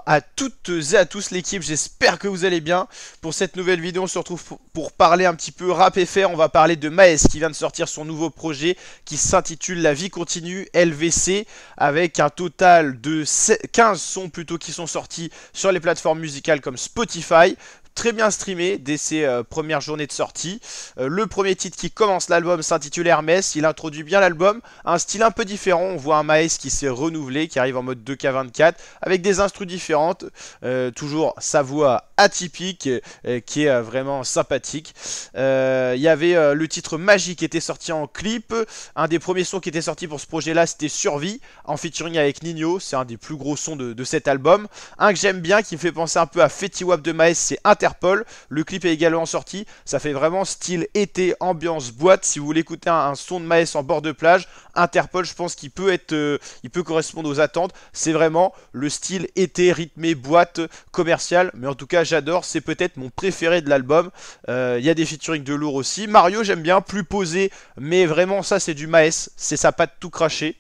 à toutes et à tous l'équipe, j'espère que vous allez bien. Pour cette nouvelle vidéo, on se retrouve pour parler un petit peu rap FR. On va parler de Maes qui vient de sortir son nouveau projet qui s'intitule La Vie Continue LVC, avec un total de 15 sons plutôt qui sont sortis sur les plateformes musicales comme Spotify. Très bien streamé dès ses premières journées de sortie. Le premier titre qui commence l'album s'intitule Hermès. Il introduit bien l'album, un style un peu différent. On voit un Maes qui s'est renouvelé, qui arrive en mode 2K24 avec des instrus différentes. Toujours sa voix atypique qui est vraiment sympathique. Il y avait le titre Magie qui était sorti en clip. Un des premiers sons qui était sorti pour ce projet là, c'était Survie en featuring avec Nino. C'est un des plus gros sons de cet album. Un que j'aime bien qui me fait penser un peu à Fetty Wap de Maes, c'est Interpol. Le clip est également sorti. Ça fait vraiment style été, ambiance boîte. Si vous voulez écouter un son de Maes en bord de plage, Interpol, je pense qu'il peut être, il peut correspondre aux attentes. C'est vraiment le style été, rythmé, boîte, commercial. Mais en tout cas, j'adore. C'est peut-être mon préféré de l'album. Il y a des featuring de lourd aussi. Mario, j'aime bien, plus posé. Mais vraiment, ça, c'est du Maes. C'est sa patte tout craché.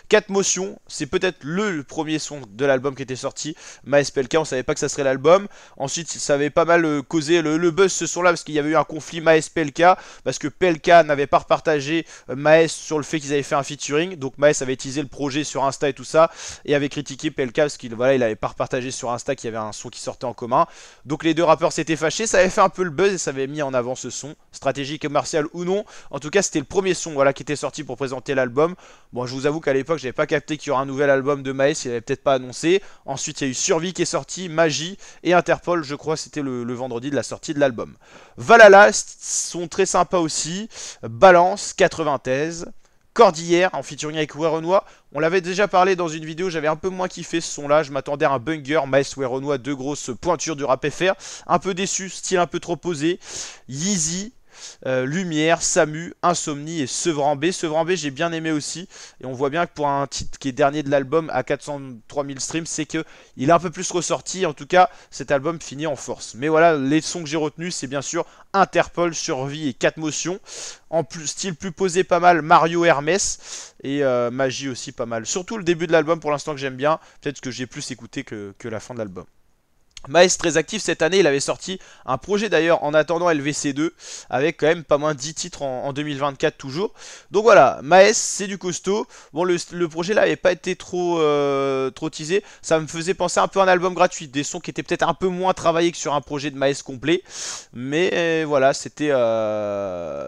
4 motions, c'est peut-être le premier son de l'album qui était sorti. Maes PLK, on savait pas que ça serait l'album. Ensuite, ça avait pas mal causé le buzz ce son là, parce qu'il y avait eu un conflit Maes PLK, parce que PLK n'avait pas repartagé Maes sur le fait qu'ils avaient fait un featuring. Donc Maes avait utilisé le projet sur Insta et tout ça, et avait critiqué PLK parce qu'il voilà, il avait pas repartagé sur Insta qu'il y avait un son qui sortait en commun. Donc les deux rappeurs s'étaient fâchés, ça avait fait un peu le buzz et ça avait mis en avant ce son, stratégique et commercial ou non. En tout cas, c'était le premier son voilà, qui était sorti pour présenter l'album. Bon, je vous avoue qu'à l'époque, j'avais pas capté qu'il y aurait un nouvel album de Maes, il avait peut-être pas annoncé. Ensuite, il y a eu Survie qui est sorti, Magie et Interpol, je crois c'était le vendredi de la sortie de l'album. Valhalla sont très sympas aussi. Balance, 93. Cordillère en featuring avec Werenoi. On l'avait déjà parlé dans une vidéo, j'avais un peu moins kiffé ce son là, je m'attendais à un banger, Maes Werenoi, deux grosses pointures du rap FR. Un peu déçu, style un peu trop posé. Yeezy. Lumière, Samu, Insomnie et Sevran B. Sevran B, j'ai bien aimé aussi. Et on voit bien que pour un titre qui est dernier de l'album à 403 000 streams, c'est qu'il est un peu plus ressorti. En tout cas, cet album finit en force. Mais voilà, les sons que j'ai retenus, c'est bien sûr Interpol, Survie et 4 motions. En plus, style plus posé, pas mal. Mario, Hermès et Magie aussi, pas mal. Surtout le début de l'album pour l'instant que j'aime bien. Peut-être que j'ai plus écouté que la fin de l'album. Maes très actif cette année, il avait sorti un projet d'ailleurs en attendant LVC2 avec quand même pas moins de 10 titres en 2024 toujours. Donc voilà, Maes c'est du costaud. Bon le projet là n'avait pas été trop teasé, ça me faisait penser un peu à un album gratuit, des sons qui étaient peut-être un peu moins travaillés que sur un projet de Maes complet. Mais voilà, c'était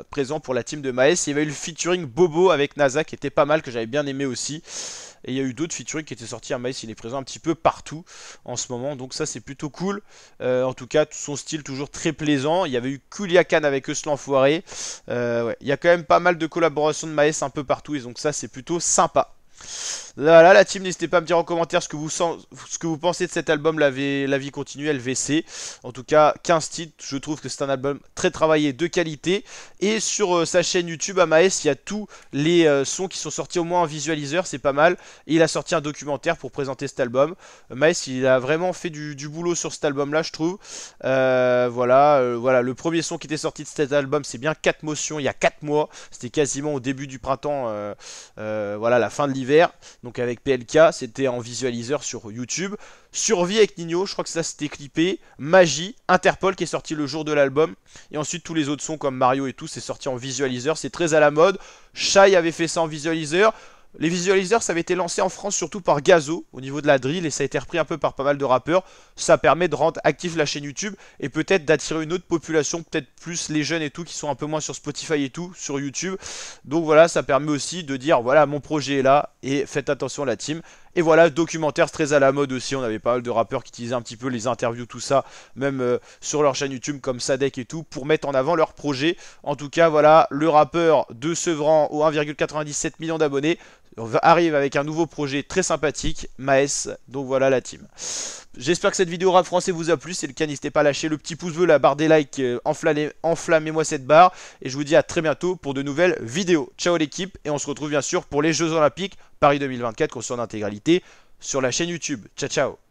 présent pour la team de Maes. Il y avait eu le featuring Bobo avec NASA qui était pas mal, que j'avais bien aimé aussi. Et il y a eu d'autres featuring qui étaient sortis. Maes, il est présent un petit peu partout en ce moment. Donc ça, c'est plutôt cool. En tout cas, son style toujours très plaisant. Il y avait eu Kuliakan avec Eus l'Enfoiré. Ouais. Il y a quand même pas mal de collaborations de Maes un peu partout. Et donc ça, c'est plutôt sympa. Voilà la team, n'hésitez pas à me dire en commentaire ce que vous pensez de cet album La Vie Continue LVC. En tout cas 15 titres, je trouve que c'est un album très travaillé, de qualité. Et sur sa chaîne YouTube à Maes, il y a tous les sons qui sont sortis au moins en visualiseur, c'est pas mal. Et il a sorti un documentaire pour présenter cet album. Maes il a vraiment fait du boulot sur cet album là je trouve. Voilà, le premier son qui était sorti de cet album c'est bien 4 motions il y a 4 mois. C'était quasiment au début du printemps, voilà la fin de l'hiver. Donc avec PLK, c'était en visualiseur sur YouTube. Survie avec Nino, je crois que ça c'était clippé. Magie, Interpol qui est sorti le jour de l'album. Et ensuite tous les autres sons comme Mario et tout, c'est sorti en visualiseur. C'est très à la mode. Shai avait fait ça en visualiseur. Les visualiseurs, ça avait été lancé en France surtout par Gazo au niveau de la drill et ça a été repris un peu par pas mal de rappeurs. Ça permet de rendre actif la chaîne YouTube et peut-être d'attirer une autre population, peut-être plus les jeunes et tout qui sont un peu moins sur Spotify et tout, sur YouTube. Donc voilà, ça permet aussi de dire voilà, mon projet est là et faites attention à la team. Et voilà, documentaire très à la mode aussi, on avait pas mal de rappeurs qui utilisaient un petit peu les interviews, tout ça, même sur leur chaîne YouTube comme Sadek et tout, pour mettre en avant leur projet. En tout cas, voilà, le rappeur de Sevran aux 1,97 million d'abonnés arrive avec un nouveau projet très sympathique, Maes, donc voilà la team. J'espère que cette vidéo rap français vous a plu, si c'est le cas n'hésitez pas à lâcher le petit pouce bleu, la barre des likes, enflammez-moi cette barre, et je vous dis à très bientôt pour de nouvelles vidéos. Ciao l'équipe, et on se retrouve bien sûr pour les Jeux Olympiques Paris 2024 qu'on sort en intégralité sur la chaîne YouTube. Ciao ciao.